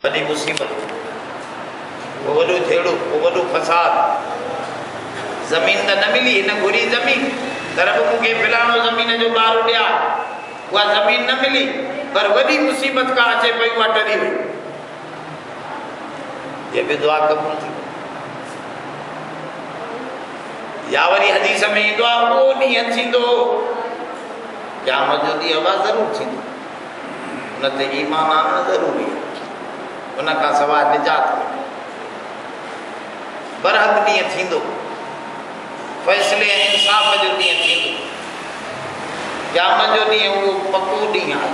वॾी मुसीबत, वो वॾो झेड़ो, वो वॾो फसाद। ज़मीन त न मिली, हिन घुरी ज़मीन, तर बि मूंखे फिलाणो ज़मीन जो ॿार ॾिया, उहा ज़मीन न मिली, पर वॾी मुसीबत का अचे पई, उहा टरी वई। ये बि दुआ क़बूल थी। या वरी हदीस में ईंदो आहे, उहो ॾींहुं थींदो, क़यामत जो ॾींहुं अवा ज़रूरु थींदो, उन ते ईमान आणणु ज़रूरी आहे, उन खां सवाइ निजात कोन्हे। बरहक़ ॾींहुं थींदो, फ़ैसिले ऐं इंसाफ़ जो ॾींहुं थींदो। क़यामत जो ॾींहुं उहो पको ॾींहुं आहे,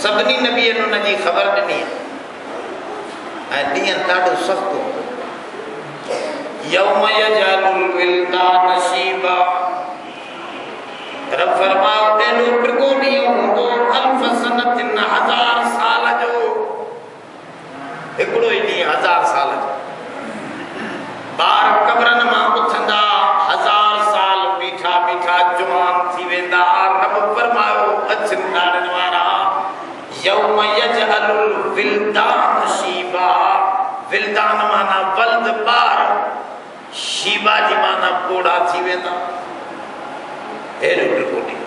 सभिनी नबियनि उन जी ख़बर ॾिनी आहे, ऐं ॾींहुं ॾाढो सख़्तु हूंदो। यौम यजअलुल विल्दान शीबा, रब फरमायो एॾो टिको ॾींहुं हूंदो, अल्फ सनतिन, 1000 साल जो, हिकिड़ो ई ॾींहुं 1000 साल जो। ॿार कब्रनि मां उथंदा, 1000 साल बीठा बीठा जवान थी वेंदा। रब फरमायो अचनि ॾाढ़नि वारा, यौम यजअलुल विल्दान शीबा, विल्दान माना बल्द ॿार, शीबा जी माना पोड़ा थी वेंदा। अहिड़ो टिको ॾींहुं।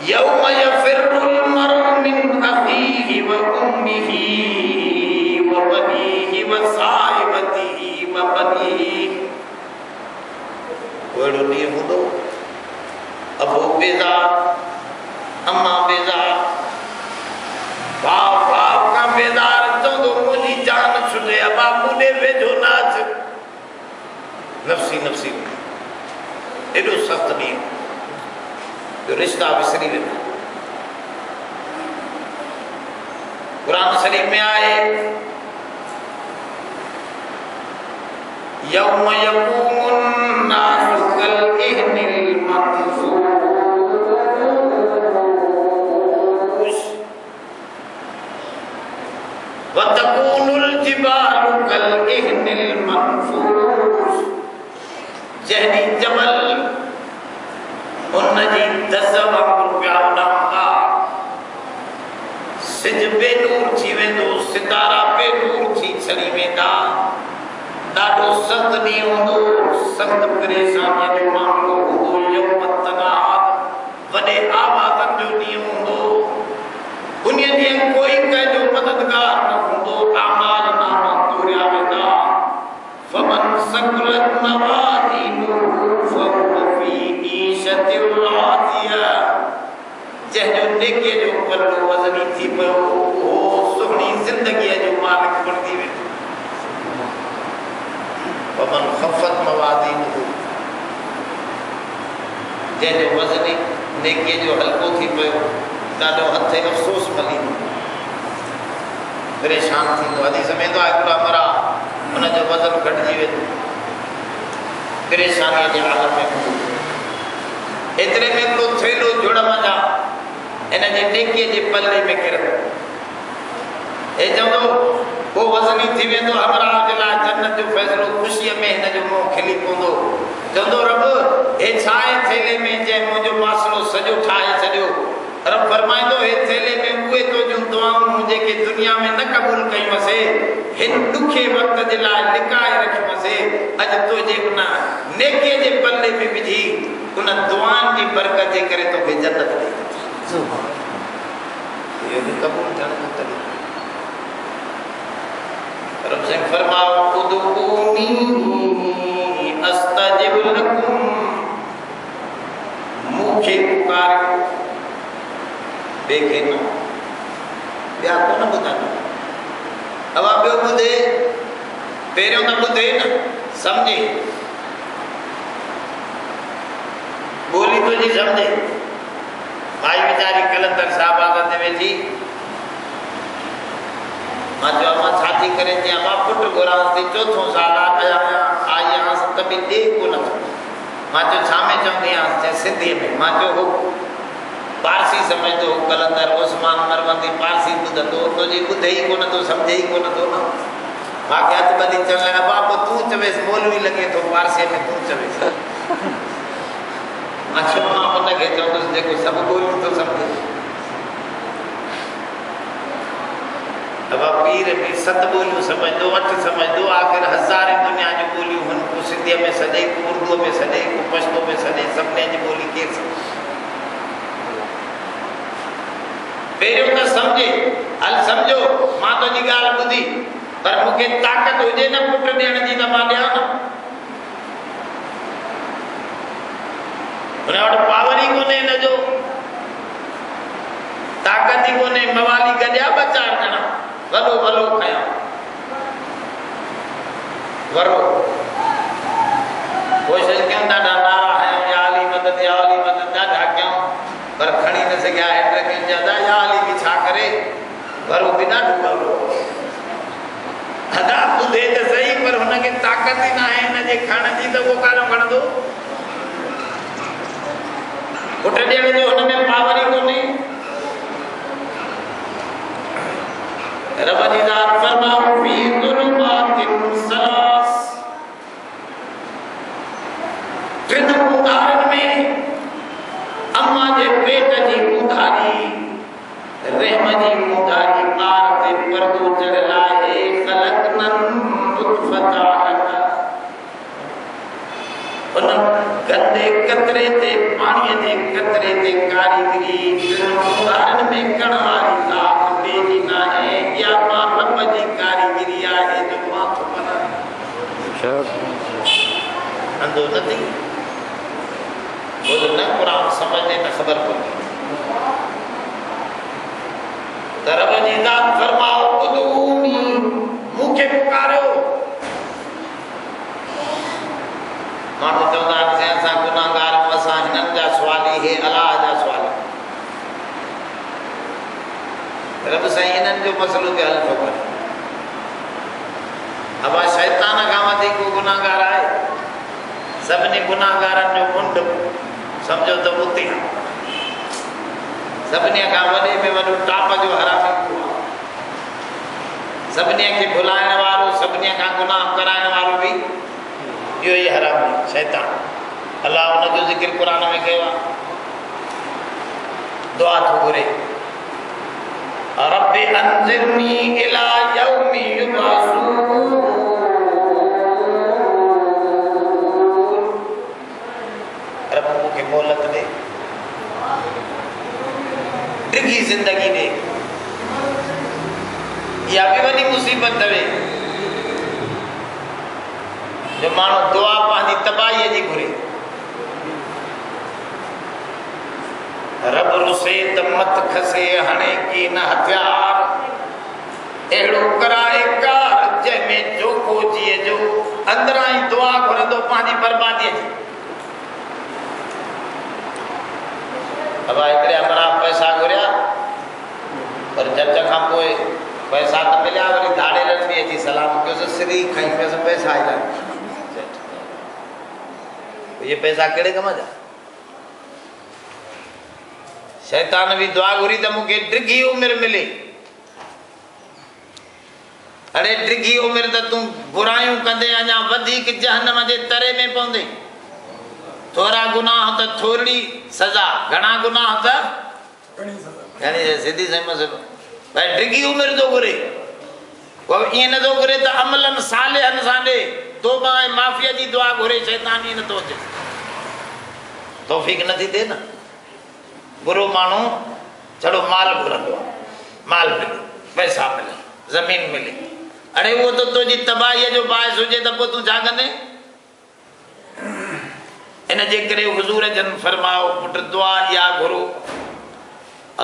यौम यफ़िरुल मरउ मिन अख़ीहि व उम्मिहि व बनीहि व साहिबतिहि व बनीहि। अहिड़ो ॾींहुं हूंदो, अबो बेज़ार, अम्मा बेज़ार, भाउ भाउ खां बेज़ार, चवंदो मुंहिंजी जान छुटे, अबा मूं ॾे वेझो न अच, नफ़्सी नफ़्सी। एॾो सख़्तु ॾींहुं जो रिश्ता विसरी वेंदा। क़ुरान शरीफ़ में आहे, यौम यक़ूमुन नासु कल इहनिल मंफूश, व तकूनुल जिबालु कल इहनिल मंफूश। जहनी जबल उन जी दस वांगुरु पिया उॾामंदा, सिज बेनूर थी वेंदो, सितारा बेनूर थी छड़ी वेंदा। ॾाढो सख़्तु ॾींहुं हूंदो, सख़्तु परेशानीअ जो मामिलो हूंदो। यौम तनाद, वॾे आवाज़नि जो ॾींहुं हूंदो, उन ॾींहुं कोई कंहिंजो मददगार न हूंदो। आमाल नामा तोड़िया वेंदा। फमन सक़ुलत मवाज़ीनुहु फहुव फ़ी ईशतिन राज़िया, जंहिंजो नेकीअ जो पल्लो वज़नी थी पियो, उहो सुहिणी ज़िंदगीअ जो मालिक बणिजी वेंदो। वमन ख़फ़त मवाज़ीनुहु, जंहिंजो वज़नी नेकीअ जो हल्को थी पियो, ॾाढो हथे अफ़सोस मलींदो, परेशान थींदो। हदीस में ईंदो आहे, हिकिड़ा मरा उनजो वज़न घटिजी वेंदो, परेशानीअ जे आलम में हूंदो। एतिरे में हिकिड़ो थेलो जुड़म जा इन जे नेकीअ जे पल्ले में किरंदो। हे चवंदो, पोइ वज़नी थी वेंदो, हमरा जे लाइ जन्नत जो फ़ैसिलो, ख़ुशीअ में हिन जो मुंहुं खिली पवंदो। चवंदो, रब हे छा आहे थेले में, जंहिं मुंहिंजो मासिलो सॼो ठाहे छॾियो। रब फरमाईंदो, हे थेले में उहे तुंहिंजूं दुआऊं जेके दुनिया में न क़बूल कयूंसीं, हिन ॾुखे वक़्त जे लाइ लिकाए रखियूंसीं, अॼु तुंहिंजे उन नेकीअ जे पल्ले में विझी, उन दुआनि जी बरकत जे करे तोखे जन्नत ॾेई। इहो बि क़बूल थियण जो तरीक़ो। रब से फरमाओ, उदऊनी अस्तजिब लकुम, मूंखे पुकारियो, ॿिए खे न, ॿिया कोन ॿुधंदा। अवा ॿियो ॿुधे, पहिरियों त ॿुधे न, सम्झे, ॿोली तुंहिंजी सम्झे। माई वीचारी कलंदर साहब ते वेठी, मां चयो, मां छा थी करे चयां, मां पुटु घुरांसि थी, 4 साल आई आहियां, त बि ॾे कोन थो। मां चयो, छा में चवंदी आहियां? चए सिंधीअ में। मां चयो, हो पारसी समझंदो, कलंदर उस्मान मरवंदी पारसी ॿुधंदो, तुंहिंजी ॿुधे ई कोन थो, सम्झे ई कोन थो न। मूंखे हथु ॿधी चवण लॻा, बाबा तूं चवेसि, मौलवी लॻे थो, पारसीअ में तूं चवेसि। मां चयो, मां हुनखे चवंदुसि जेको सभु ॿोलियूं थो सम्झे। अब पीर भी 7 बोलियों समझदो 8 समझदो आखिर हज़ारे दुनिया जो बोलियों हुन को सिंधी में सदे उर्दू में सदे को पश्तो में सदे सबने जी बोली के पहिरियों त समझे हल समझो मां तो जी गाल बुधी पर मुके ताकत हुजे न पुट ॾियण जी त मां ॾियां न उन वटि पावर ही कोने न जो ताकत ही कोने मवाली गॾिया 2-4 ॼणा वॾो भलो खया वरो कोशिश कयूं ॾाढा नारा हयूं या अली मदद ॾाढा कयूं पर खणी न सघिया हेठि कयूं ज्यादा या अली बि छा करे वरो बि ॾाढो वरो अदा ॿुधे त सही पर हुनखे ताक़त ई न आहे हिन जे खणण जी त उहो काॾों खणंदो पुट ॾियण जो हुन में पावर ई कोन्हे रब जी ज़ात फरमाओ फी ज़ुलुमातिन सलास टिन ॿुधारनि में अम्मा जे पेट जी ॿुधारी रहम जी ॿुधारी ॿार ते पर्दो चढ़ियल आहे ख़लक़नन नुत्फ़तन उन गंदे कतरे ते पाणीअ जे कतरे ते कारीगरी टिन ॿुधारनि में कण वारी ज़ात ॿिए न आहे या मां रब जी कारीगरी आहे जो मां थो मञा अंदो नथी बोल न कुरान समझने न खबर पड़ी रब जी ज़ात फरमाओ उदूनी मुखे पुकारो माण्हू चवंदा आहिनि असां गुनाहगार असां हिननि जा सवाली हे अलाह जा सवाल रब साईं हिननि जो मसलो बि हल थो करे अब शैतान खां वधीक को गुनाहगार आहे सभिनी गुनाहगारनि जो मुंड समझो त उते सभिनी खां वॾे में वॾो टाप जो हरामी उहो आहे सभिनी खे भुलाइण वारो सभिनी खां गुनाह कराइण वारो बि इहो ई हरामी शैतान अलाह हुन जो ज़िक्र क़ुरान में कयो आहे दुआ थो घुरे रब्बि अंज़िरनी इला यौमि युबअसून रब मूंखे मोहलत दे डिघी जिंदगी दे या भी वॾी मुसीबत अवे जो माण्हू दुआ पंहिंजी तबाहीअ जी घुरे रब रुसे त मत खसे हणे की न हथियार अहिड़ो कराए कार जंहिंमें जोको जीअ जो अंदरां ई दुआ घुरंदो पंहिंजी बर्बादीअ जी अब हिकिड़े हमरा पैसा घुरिया पर जज खां पोइ पैसा त मिलिया वरी धाड़ेलनि बि अची सलाम कयोसि सिरी खई पियोसि पैसा आया ये पैसा कहिड़े कम जा शैतान भी दुआ घुरी त मूंखे डिघी उमिरि मिले अरे डिघी उमिरि त तूं बुरायूं कंदे अञा वधीक जहन्नम जे तरे में पवंदे थोड़ा गुनाह त थोड़ी सजा घणा गुनाह त घणी सिधी समझ भाई डिघी उमिरि थो घुरे ईअं नथो घुरे त अमलन सालिहन सां ॾे तौबा ऐं माफ़ीअ जी दुआ घुरे शैतान ईअं नथो अचे तौफ़ीक़ नथी थिए न बुरो माण्हू छड़ो माल घुरंदो माल मिले पैसा मिले ज़मीन मिले अरे वो तो तुझी तबाहीअ जो बाइस हुजे त पोइ तूं छा कंदे इन जे करे हुज़ूर जन फरमाओ पुट दुआ या घुरो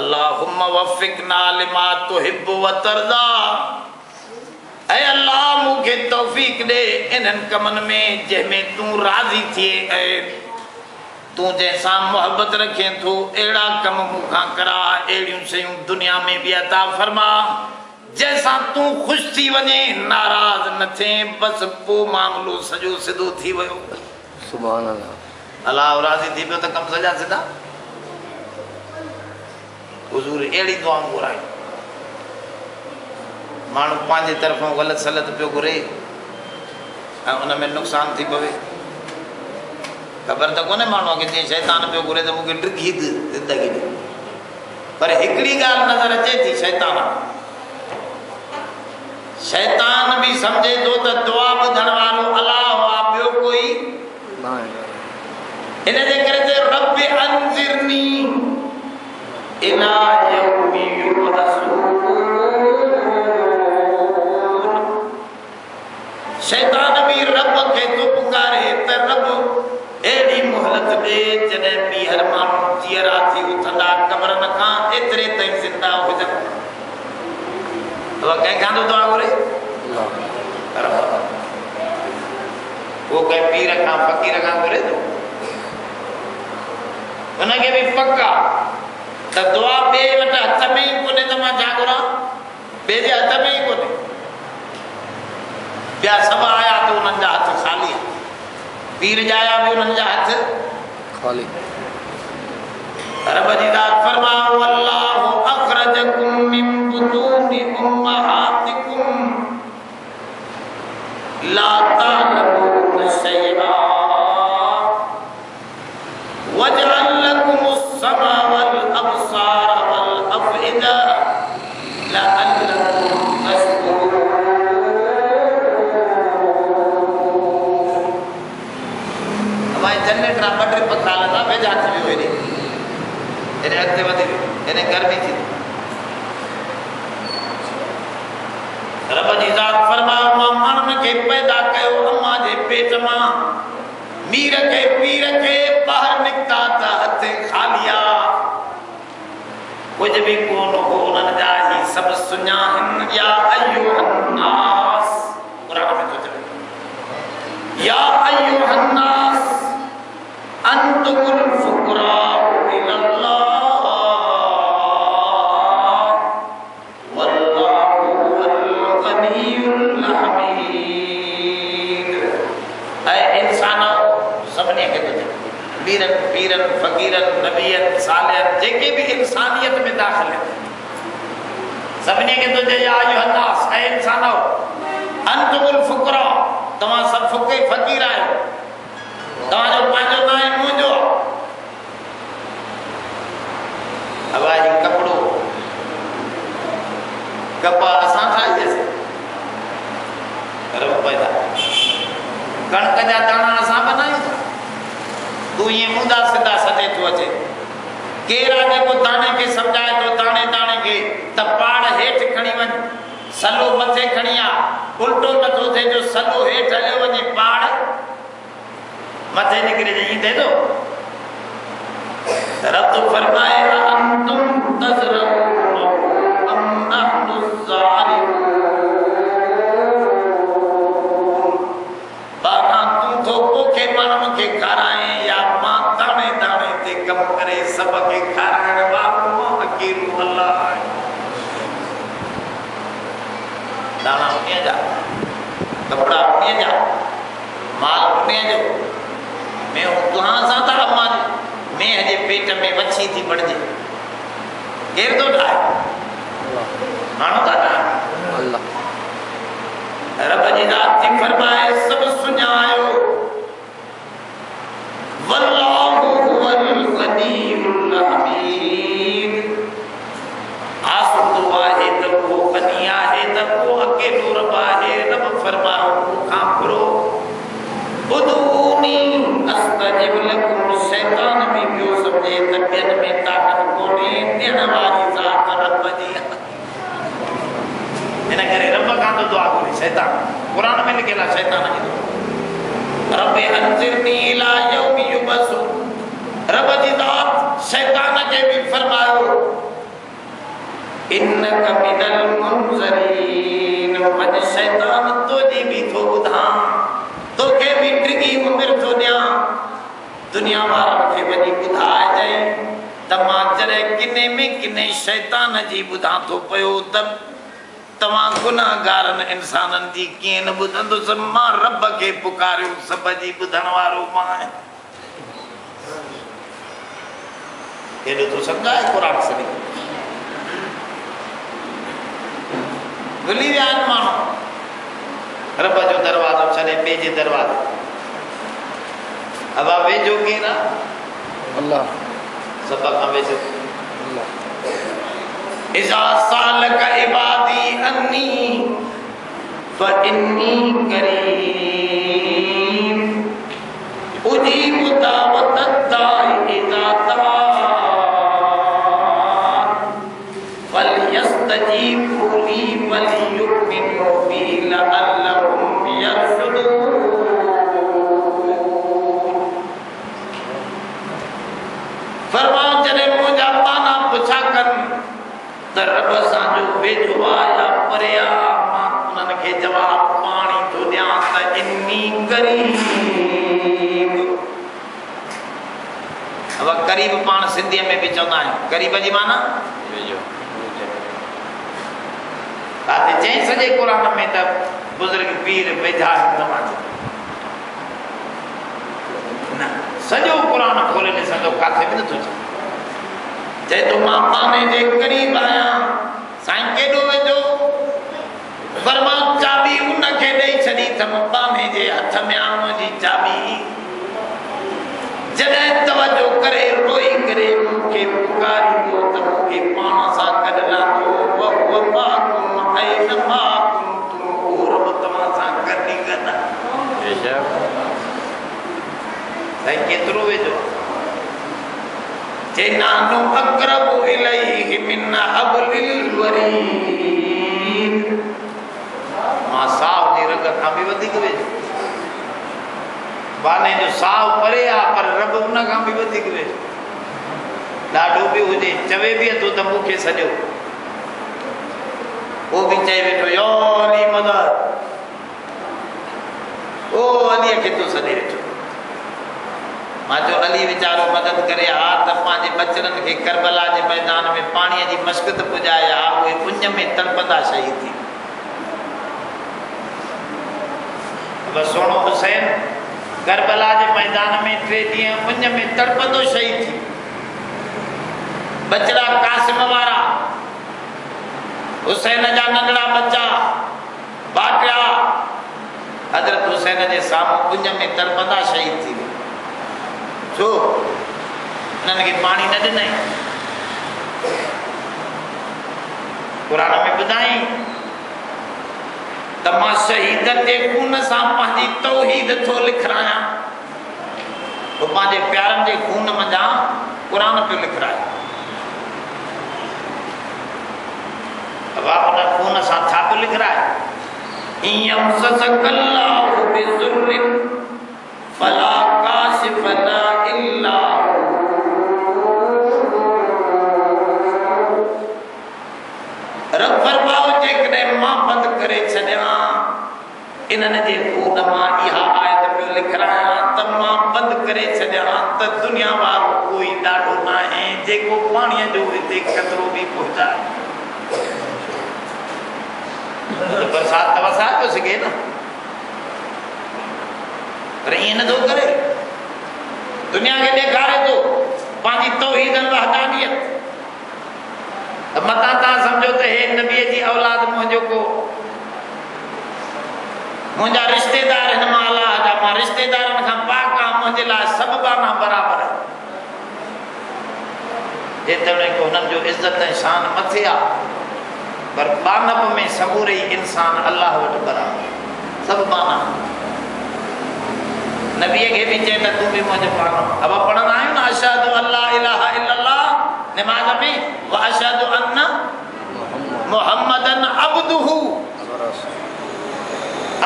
अल्लाहुम्मा वफ़िक़ना लिमा तुहिब्बु व तर्ज़ा ऐ अल्लाह मूंखे तौफ़ीक़ ॾे इन्हनि कमनि में जंहिंमें तूं राज़ी थिए ऐं तूं जैसा मोहब्बत रखे थो अहिड़ा कम मूंखां करा अहिड़ियूं शयूं दुनिया में बि अता फरमा जैसा तूं ख़ुशि थी वञे नाराज़ न थिए बसि पोइ मामलो सॼो सिधो थी वियो सुभान अल्लाह अल्लाह राज़ी थी पियो त कम सॼा सिधा हुज़ूर अहिड़ी दुआऊं घुरायूं माण्हू पंहिंजे तरफ़ां ग़लति सलत पियो घुरे ऐं उन में नुक़सान थी पवे ख़बर त कोन्हे माण्हूअ खे जीअं शैतान पियो घुरे त मूंखे डिघी ज़िंदगी ॾे पर हिकिड़ी ॻाल्हि नज़र अचे थी शैतान शैतान भी समझे तो दुआ ॿुधण वारो अलाह हुआ, ॿियो कोई इन जे करे ते रब अंज़िरनी इला यौमि युबअसून। शैतान भी रब के तो पुकारे त रब एडी मोहलत दे जने ॿीहर माण्हू जीअरा थी उथंदा कब्रनि खां एतिरे ताईं ज़िंदा हुजनि। कंहिंखां थो दुआ घुरे? वो कंहिं पीर खां फ़क़ीर खां घुरे थो? उनखे बि पक आहे त दुआ ॿिए वटि हथ में ई कोन्हे त मां छा घुरां? ॿिए जे हथ में ई कोन्हे। ॿिया सभु आया त उन्हनि जा हथ ख़ाली, पीर जा आया बि उन्हनि जा हथ खाली। रब जी ज़ात फरमाओ अल्लाहु अखरजकुम मिन बुतूनि उम्महातिकुम ला तालमून शैआ वजअल लकुमुस समा वल अबसार वल अफइदा लअल्लकुम तशकुरून। हमारे जनरेटर बटरी पकड़ा लगा भेजा थी वेरी એને અગતે વધી એને ગરમી થી रब जी ज़ात फरमाओ मां माण्हुनि खे पैदा कयो अम्मा जे पेट मां, मीर के पीर के ॿाहिरि निकिता त हथ खालिया, कुझ बि कोन हो उन्हनि जा ही सभु सुञाणनि। या अय्युहन्नास, क़ुरान में थो चवे या अय्युहन्नास अंतुमुल फुक़राउ इलल्लाह पीरन पीरन फकीरन नबियन सालियन जेके भी इंसानियत में दाखिल हैं सबने के तो या अय्युहन्नास ऐ इंसानो अंतुमुल फुकरा, तमा सब फकीर आयो, तमा जो पांचो ना है मुंजो। अब आज कपड़ो कपा असां ठाही जैसे रब पैदा कणक जा दाना असां बनायूं था, तू ये मुदा सिधा सटे तो अचे केरा जेको दाने के समझाए तो दाने दाने के त पाड़ हेठ खणी वन सलो मथे खणिया उल्टो नथो थे जो सलो हेठ हलियो वने पाड़ मथे निकरे जे ईंदे तो रब तो फरमाए अंतुम तज़रऊन अम नहनु ज़ालिमून। बाना तू तो पोखे माण्हुनि खे खाराए या मां दाणे दाणे ते कम करे सब के खाराइण वारो मां अकेलो अल्लाह आहे। दाना उन्हीअ जा, कपड़ा उन्हीअ जा, माल उन्हीअ जो। मैं तुहां सां त अम्मा मैं जे पेट में वछी थी पड़जे केर तो ठाहे? माण्हू था ठाहे अल्लाह। रब जी ज़ात थी फरमाए सब सुञायो वल्लाहु हुवल गनीयुल हमीद। आसुतो आहे त को गनी आहे त को अकेलो रब आहे। रब फरमाओ खां घुरो उदूनी अस्तजिब लकुम। शैतान भी बियो समझे त ॿियनि में ताक़त कोन्हे, ॾियण वारी ज़ात रब जी। इन करे रब खां तो दुआ घुरे शैतान, कुरान में लिखियल आहे शैतान जी रब अंज़िरनी इला यौमि युबअसून। रब जी ज़ात शैतान के भी फरमायो इन्नक मिनल मुनज़रीन। मन शैतान तो जी भी थो ॿुधां, तोखे भी टिगी उमिरि थो ॾियां। दुनिया वारनि खे वञी ॿुधाए जाए त मां जॾहिं किने में किने शैतान जी ॿुधां थो पियो त तव्हां गुनाहगारनि इंसाननि जी कीअं न ॿुधंदुसि। मां रब खे पुकारियो, सभ जी ॿुधण वारो मां आहियां। हेॾो तो सम्झाए क़ुरान सॼी भुली विया आहिनि माण्हू। रब जो दरवाज़ो छॾे ॿिए जे दरवाज़े अब वेझो केरु आहे? अल्लाह। सभ खां वेझो अल्लाह। इज़ा सालक इबादी अन्नी फइन्नी करीब उजीब दावत दाई इज़ा दाअन फलयस्तजीबू ली वलयुमिनू बी लअल्लहुम यरशुदून। फरमाओ जॾहिं मुंहिंजा ताना पुछा कनि त रब असांजो वेझो आहे या परे आहे, मां उन्हनि खे जवाब पाणी थो ॾियां त इन्नी करीब। अब करीब पाण सिंधीअ में बि चवंदा आहियूं, करीब जी माना वेझो। काथे चई सॼे क़ुर में त बुज़ुर्ग पीर वेझा तव्हांजे न, सॼो क़ुर खोले ॾिसंदो काथे बि नथो चए। चए तो मां पाने जे करीब आहियां। साईं केॾो वेझो? फरमा चाबी उनखे ॾेई छॾी अथमि पाने जे हथ में आऊं जी चाबी। जॾहिं तवजो करे रोई करे मूंखे पुकारींदो त मूंखे पाण सां गॾु लांदो वहुव माकुम ऐनमा कुंतुम, उहो रब तव्हां सां गॾु ई गॾु आहे। बेशक साईं केतिरो वेझो? जे नानो अक़रबु इलैहि मिन हब्लिल वरीद, मां साह जी रग खां बि वधीक वेझो। बाने जो साह परे आहे पर रब उन खां बि वधीक वेझो। ॾाढो बि हुजे चवे बि थो त मूंखे सॼो, उहो बि चई वेठो यो अली मदद, ओ अलीअ खे तूं सॾे वेठो। मां चयो अली वीचारो मदद करे हा त पंहिंजे बचड़नि खे करबला जे मैदान में पाणीअ जी मशक़त पुॼाए हा, उहे पुञ में तड़पंदा शहीद थी। बस सोनो हुसैन करबला जे मैदान में 3 ॾींहं पुञ में तड़पंदो शहीद थी। बचड़ा कासिम वारा हुसैन जा नंढड़ा बच्चा बाटिया हज़रत हुसैन जे साम्हूं पुञ में तड़पंदा शहीद थी। छो उन्हनि खे पाणी न ॾिनई? क़ुर में ॿुधाई त मां शहीद ते खून सां पंहिंजी तौहीद थो लिखायां। वो पंहिंजे प्यारनि जे खून मंझां क़ुर पियो लिखाए। बाप उन खून सां छा पियो लिखाए? यमससकल्लाहु बिज़ुर्रिन फला काशिफ लहु इल्ला हू। रब फरमाओ जेकॾहिं मां बंदि करे छॾियां इन्हनि जे खून मां इहा आयत पियो लिखायां त मां बंदि करे छॾियां त दुनिया वारो कोई ॾाढो न आहे जेको पाणीअ जो हिते कतरो बि पहुचाए। बरसात त वसाए थो सघे न, पर ईअं नथो करे। दुनिया खे ॾेखारे थो पंहिंजी तौहीद वहदानियत। मतां तव्हां सम्झो त हे नबीअ जी औलाद मुंहिंजो को, मुंहिंजा रिश्तेदार हिन मां अलाह जा, मां रिश्तेदारनि खां पाक आहियां, मुंहिंजे लाइ सभु बाना बराबरि आहे। जेतोणीकि हुननि जो इज़त ऐं शान मथे आहे, पर बानप में समूरे इंसान अल्लाह वटि बराबरि, सभु बाना। नबीअ खे बि चए त तूं बि मुंहिंजो बानो। अब पढ़ंदा आहियूं न अशहदु अल्ला इलाहा इल्लल्लाह नमाज़ में, व अशहदु अन्न मुहम्मदन अब्दुहु।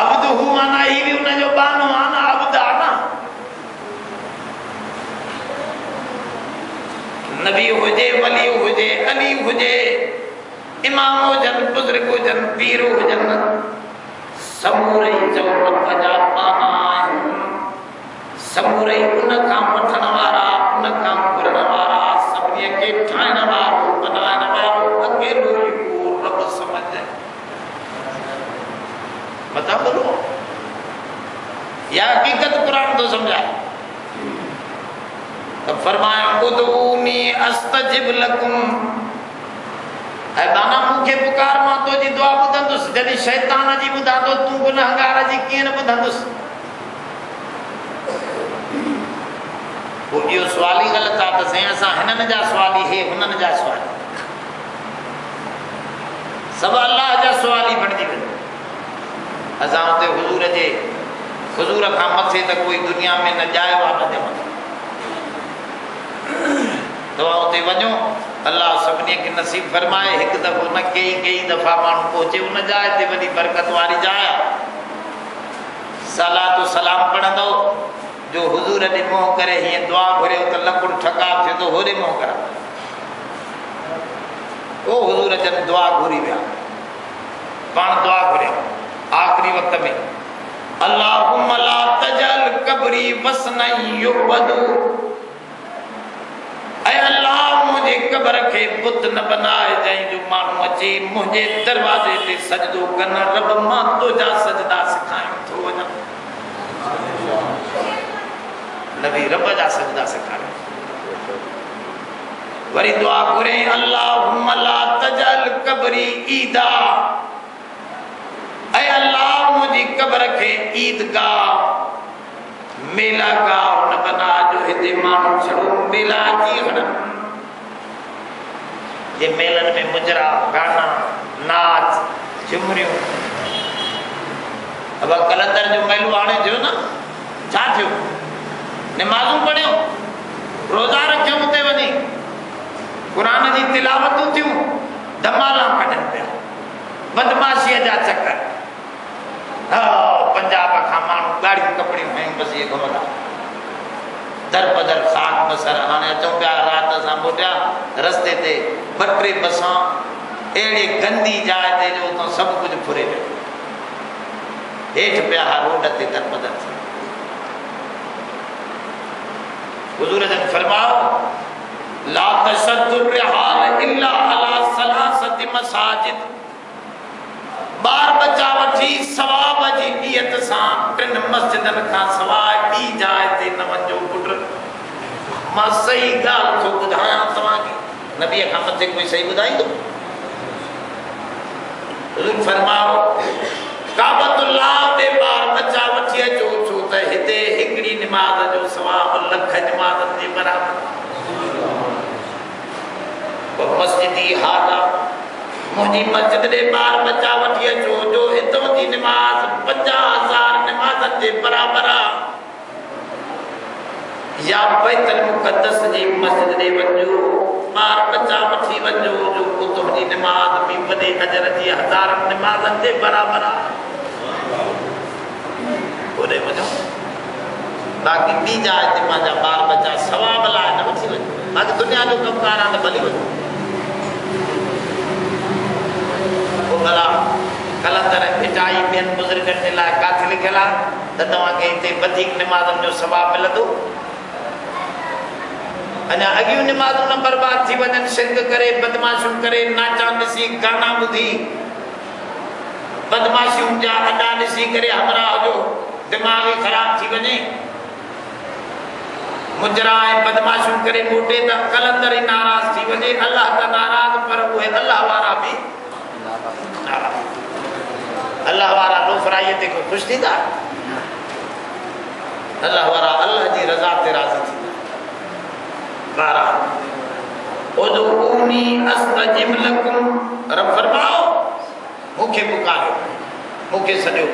अब्दुहु माना ही भी उनजो बानो आहे न, अब्द आहे न। नबी हुजे, वली हुजे, अली हुजे, इमाम हुजनि, बुजुर्ग हुजनि, पीर हुजनि, समूरे जरूरत जा पाना आहिनि। समूरे उन खां वठण वारा, उन खां घुरण वारा, सभिनी खे ठाहिण वारो, बनाइण वारो अकेलो ई उहो रब समझे। बता बोलो या हकीकत कुरान तो समझाए। तो फरमाया उदऊनी अस्तजिब लकुम, ऐ बाना मूंखे पुकार मां तुंहिंजी दुआ ॿुधंदुसि। जॾहिं शैतान जी ॿुधां थो तूं गुनहगार जी कीअं न ॿुधंदुसि? पोइ इहो सुवाल ई ग़लति आहे त साईं असां हिननि जा सुवाली हे हुननि जा सुवाली, सभु अलाह जा सुवाली बणिजी वेंदा। असां उते हुजूर खां मथे त कोई दुनिया में न जाए वा न ॼमंदो। तव्हां उते वञो, अल्लाह सभिनी खे नसीब फरमाए। हिकु दफ़ो न कई दफ़ा माण्हू पहुचे उन जाइ ते, वॾी बरकत वारी जाइ। सलातो सलाम पढ़ंदो जो हुजूर ॾे मुंहुं करे हीअं दुआ घुरियो त लकुड़ ठका थियो तो होॾे मुंहुं करा। ओ हुजूर जन दुआ घुरी विया, पाण दुआ घुरिया आख़िरी वक़्त में, अल्लाहुम्मा ला तजल कब्री वसनन युबदू, ऐ अल्लाह मुझे कब्र के बुत न बनाए जाए जो मानू अचे मुझे दरवाजे ते सजदो कन। रब मां तुझा सजदा सिखायूं थो वञा। नबी रब जा सजदा सिखारे। वरी दुआ घुरे, अल्लाहुम्मा ला तजल कब्री ईदा, ऐ अल्लाह मुझी कब्र के ईदगाह मेला गाह न बना जो हिते माण्हू छड़ो मेला अची हणन। जे मेलन में मुजरा गाना नाच झुमरियूं। अब कलंदर जो मेलो हाणे थियो न, छा थियो? नमाज़ूं पढ़ियो, रोज़ा रखियो, उते वञी क़ुरान जी तिलावतूं थियूं, धमाला कढनि पिया, बदमाशीअ जा चकर। पंजाब खां माण्हू गाड़ियूं कपड़ियूं खयूं बसि इहे घुमंदा, दर बदर खाक बसर। हाणे अचूं पिया राति असां मोटिया, रस्ते ते 2-3 बसां अहिड़ी गंदी जाइ ते जो उतां सभु कुझु फुरे पियो। हेठि पिया रोड ते दर बदर। हुजूर जन फरमाओ, ला तशद्दु रिहाल इल्ला अला सलासति मसाजिद, बार बच्चा वठी सवाब जी नियत सां 3 मस्जिदन खां सवाइ ॿी जाइ ते न वञो पुट। मां सही ॻाल्हि थो ॿुधायां तव्हांखे, नबीअ खां मथे कोई सही ॿुधाईंदो? हुजूर फरमाओ, काबतुल्लाह ते बार बच्चा वठी अचो, छो त हिते हिकिड़ी निमाज़ जो सवाब लख निमाज़नि जे बराबर। मस्जिदी हादा, मुझी मस्जिद दे बार बच्चा वठी अचो जो हितों जी निमाज़ 50,000 निमाज़न जे बराबर आ। या बैतुल मुक़द्दस जी मस्जिद दे वञो, बार बच्चा वठी वञो जो उतों जी निमाज़ भी वॾे अजर जी 1000 निमाज़न जे बराबर आ। ओॾे वञो, बाक़ी ॿी जाइ ते पंहिंजा बार बच्चा सवाब लाइ न वठी वञो। बाक़ी दुनिया जो कमकार आहे त भली वञो। भला कलंदर भिटाई ॿियनि बुज़ुर्गनि जे लाइ काथे लिखियल आहे त तव्हांखे हिते वधीक निमाज़नि जो सवाब मिलंदो। अञा अॻियूं निमाज़ूं न बर्बाद थी वञनि, शिरक करे, बदमाशियूं करे, नाचा ॾिसी, गाना ॿुधी, बदमाशियूं जा अॾा ॾिसी करे हमराह जो दिमाग़ ई ख़राब थी वञे। मुजरा ऐं बदमाशियूं करे मोटे त कलंदर ई नाराज़ थी वञे। अल्लाह त नाराज़, पर उहे अल्लाह वारा बि अल्लाह वारा लोफराई ते को खुश थींदा? अल्लाह वारा अल्लाह जी रज़ा ते राज़ी थींदा। उदऊनी अस्तजिब लकुम, रब फरमाओ मूंखे पुकारियो, मूंखे सॼो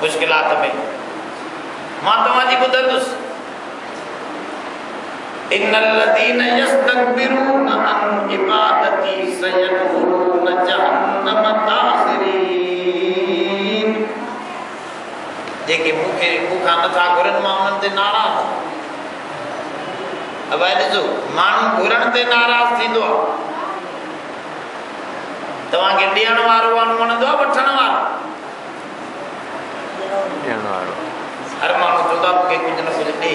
मुश्किलात में मां तव्हांजी ॿुधंदुसि। इन्नल लज़ीन यस्तकबिरून अन इबादती सयदखुलून जहन्नम दाखिरीन, जेके मूंखां नथा घुरनि मां उन्हनि ते नाराज़। अब ॾिसो, माण्हू घुरण ते नाराज़ थींदो आहे। तव्हांखे ॾियण वारो माण्हू वणंदो आहे, वठण वारो? हर माण्हू चवंदो आहे मूंखे कुझु न कुझु ॾे।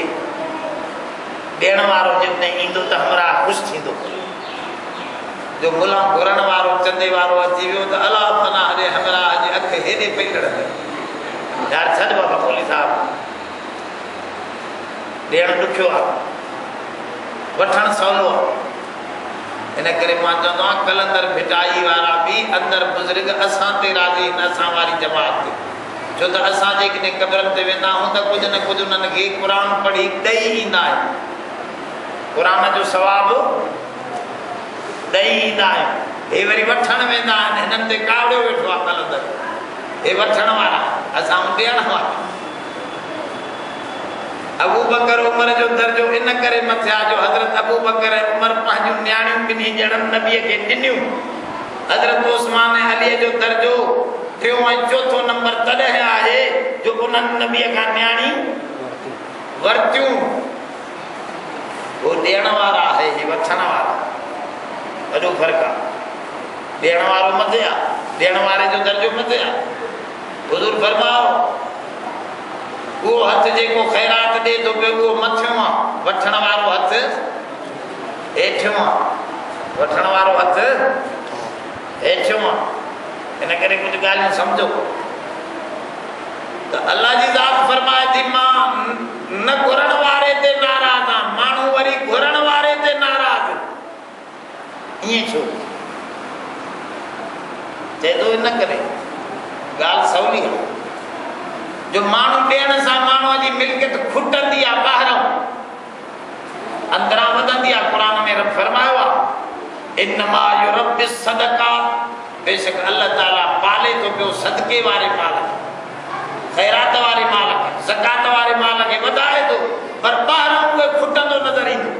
ॾियण वारो जेकॾहिं ईंदो त हमरा ख़ुशि थींदो। जो मुला घुरण वारो चंदे वारो अची वियो त अला मना हले हमरा जे अख हेॾे पई लड़ंदी। यार छॾ बाबा मौली साहब, ॾियणु ॾुखियो आहे, वठणु सवलो आहे। इन करे मां चवंदो आहियां कलंदर भिटाई वारा बि अंदरि बुज़ुर्ग असां ते राज़ी आहिनि, असां वारी जमात ते। छो त असां जेकॾहिं क़ब्रनि ते वेंदा आहियूं त कुझु न कुझु उन्हनि खे क़ुर पढ़ी ॾेई ईंदा आहियूं। क़ुर जो सवाबु ॾेई ईंदा आहियूं। हे वरी वठणु वेंदा आहिनि, हिननि ते कावड़ियो वेठो आहे कलंदर। हे वठण वारा असां ॾियण वारा अबू बकर उमर जो दर्जो इन करे मथिया जो हज़रत अबू बकर उमर पंहिंजूं न्याणियूं ॿिन्ही ॼणनि नबीअ खे ॾिनियूं हज़रत उस्मान अली जो दर्जो टियों ऐं चौथों नंबर तॾहिं आहे जो उन्हनि नबीअ खां न्याणी वरतियूं वो ॾियण वारा आहे हे वठण वारा वॾो फ़र्क़ु आहे ॾियण वारो मथे आहे ॾियण वारे जो दर्जो मथे आहे हुज़ूर फरमाओ वो हथ जेको ख़ैरात ॾे थो पियो उहो मथियों आहे वठण वारो हथ हेठियों आहे वठण वारो हथ हेठियों आहे इन करे कुछ ॻाल्हियूं सम्झो त अल्लाह जी ज़ात फरमाए थी मां न घुरण वारे ते नाराज़ आहियां माण्हू वरी घुरण वारे ते नाराज़ ईअं छो चए थो इन करे ॻाल्हि सवली आहे जो माण्हू ॾियण सां माण्हूअ जी मिल्कियत खुटंदी आहे ॿाहिरां अंदरां वधंदी आहे क़ुर में रब फरमायो आहे इन्नमा युरब्बि सदका बेशक अल्लाह ताला पाले तो पियो सदके वारे माल खैरात वारे माल ज़कात वारे माल खे वधाए थो पर ॿाहिरां उहे खुटंदो नज़र ईंदो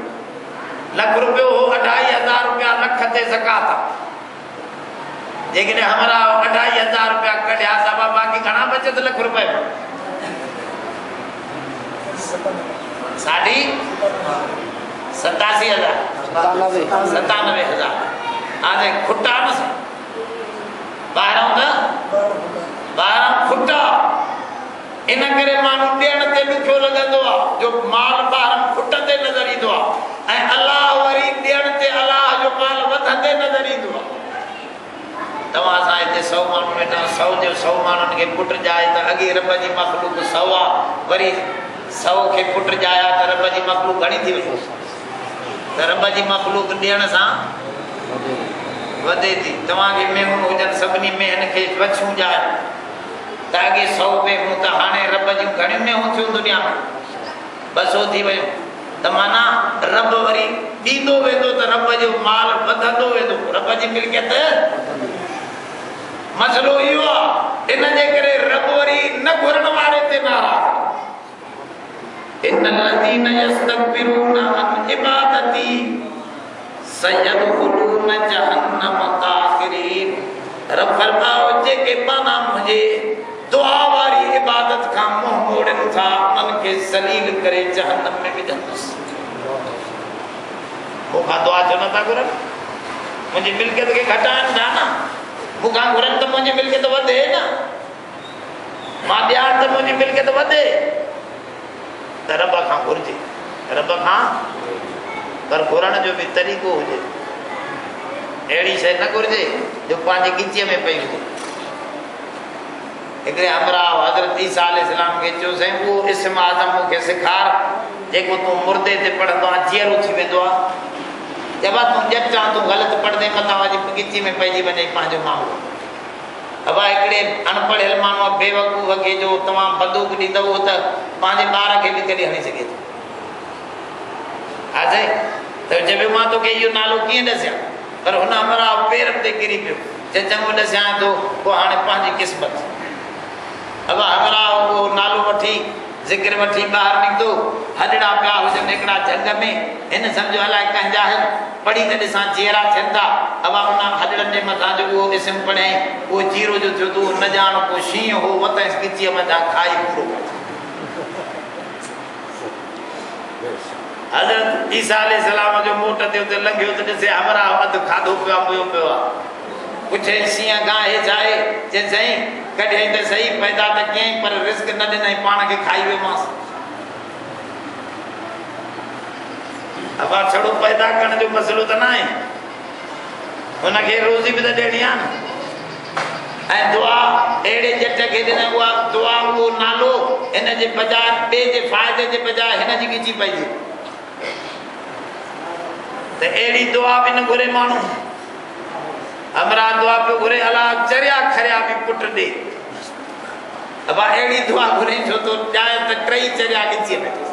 लख रुपयो हो 2500 रुपया लख ते ज़कात जेकॾहिं हमारा 2500 रुपया कढिया था बाक़ी घणा बचत लख रुपए साढ़ी 87,000 97,000 आज खुटा न ॿाहिरां खुटा इन करे माण्हू ॾियण ते ॾुखियो लॻंदो आहे जो माल ॿाहिरां खुटंदे नज़र ईंदो आहे ऐं अलाह वरी ॾियण ते अलाह जो माल वधंदे नज़र ईंदो आहे तव्हां असां हिते 100 माण्हू वेठा 100 जो 100 माण्हुनि खे पुट ॼाए त अॻे रब जी मख़लूक 100 आहे वरी 100 खे पुट ॼाया त रब जी मख़लूक घणी थी वई त रब जी मख़लूक ॾियण सां वधे थी तव्हांखे मेहूं हुजनि सभिनी मेहनि खे वछूं ॼाए त अॻे 100 मेहूं त हाणे रब जूं घणियूं मेहूं थियूं दुनिया में 200 थी वियूं त माना रब वरी ॾींदो वेंदो त रब जो माल वधंदो वेंदो रब जी मिल्कियत मसलो इहो आहे इन जे करे रब वरी न घुरण वारे ते नाराज़ इन्नल्लज़ीन यस्तकबिरून अन इबादती सयदखुलून जहन्नम दाखिरीन रब फरमाओ जेके माना मुझे दुआ वारी इबादत खां मुंह मोड़नि था उन्हनि खे ज़लील करे जहन्नम में विझंदुसि मूंखां दुआ छो नथा घुरनि मुंहिंजी मिल्कियत खे घटाइनि था न मूंखां घुरनि त मुंहिंजी मिल्कियत वधे न मां ॾियां त मुंहिंजी मिल्कियत वधे त रब खां घुरिजे रब खां पर घुरण जो भी तरीक़ो हुजे अहिड़ी शइ न घुरिजे जो पंहिंजी गिचीअ में पई हुजे हिकिड़े हमरा हज़रत ईसा अलैहिस्सलाम खे चयोसीं उहो इस्म आज़म मूंखे सेखार जेको तूं मुर्दे ते पढ़ंदो आहे जीअरो थी वेंदो आहे जबा तूं ॼटां तूं ग़लति पढ़ंदे मथां वञी गिची में पइजी वञे पंहिंजो मामलो अबा हिकिड़े अनपढ़ियल माण्हू बेवकूफ़ खे जो तव्हां बंदूक ॾींदव त पंहिंजे ॿार खे बि कॾहिं हणी सघे थो हाज़े त चइबो मां तोखे इहो नालो कीअं ॾसियां पर हुन हमरा पेर ते किरी पियो चङो ॾसियां थो पोइ हाणे पंहिंजी क़िस्मत अबा हमरा उहो नालो वठी ज़िक्र वठी ॿाहिरि निकितो हॾड़ा पिया हुजनि हिकिड़ा जंग में हिन सम्झो अलाए कंहिंजा आहिनि पढ़ी त ॾिसां चेहरा थियनि था अबा उन हॾड़नि जे मथां जो उहो इस्म पढ़ियईं उहो जीरो जो थियो तूं न ॼाण को शींहं हो वतसि गिचीअ मथां खाई पूरो हज़रत ईसा अलैहिस्सलाम जो मोट ते उते लंघियो त ॾिसे हमरा अधु खाधो पियो आहे पुछे शींहं खां हे छा आहे चई साईं कॾहिं त सही पैदा त कयईं पर रिस्क न ॾिनई पाण खे खाई वियोमांसि अबा छड़ो पैदा करण जो मसइलो त न आहे हुनखे रोज़ी बि त ॾियणी आहे न ऐं दुआ अहिड़े ॼट खे ॾिन उहा दुआ उहो नालो हिन जे बजाए ॿिए जे फ़ाइदे जे बजाए हिन जी गिची पइजे त अहिड़ी दुआ बि न घुरे माण्हू हमरा दुआ पियो घुरे अला चरिया खरिया बि पुट ॾे अबा अहिड़ी दुआ घुरे छो तो ॼाए त टई चरिया गिचीअ में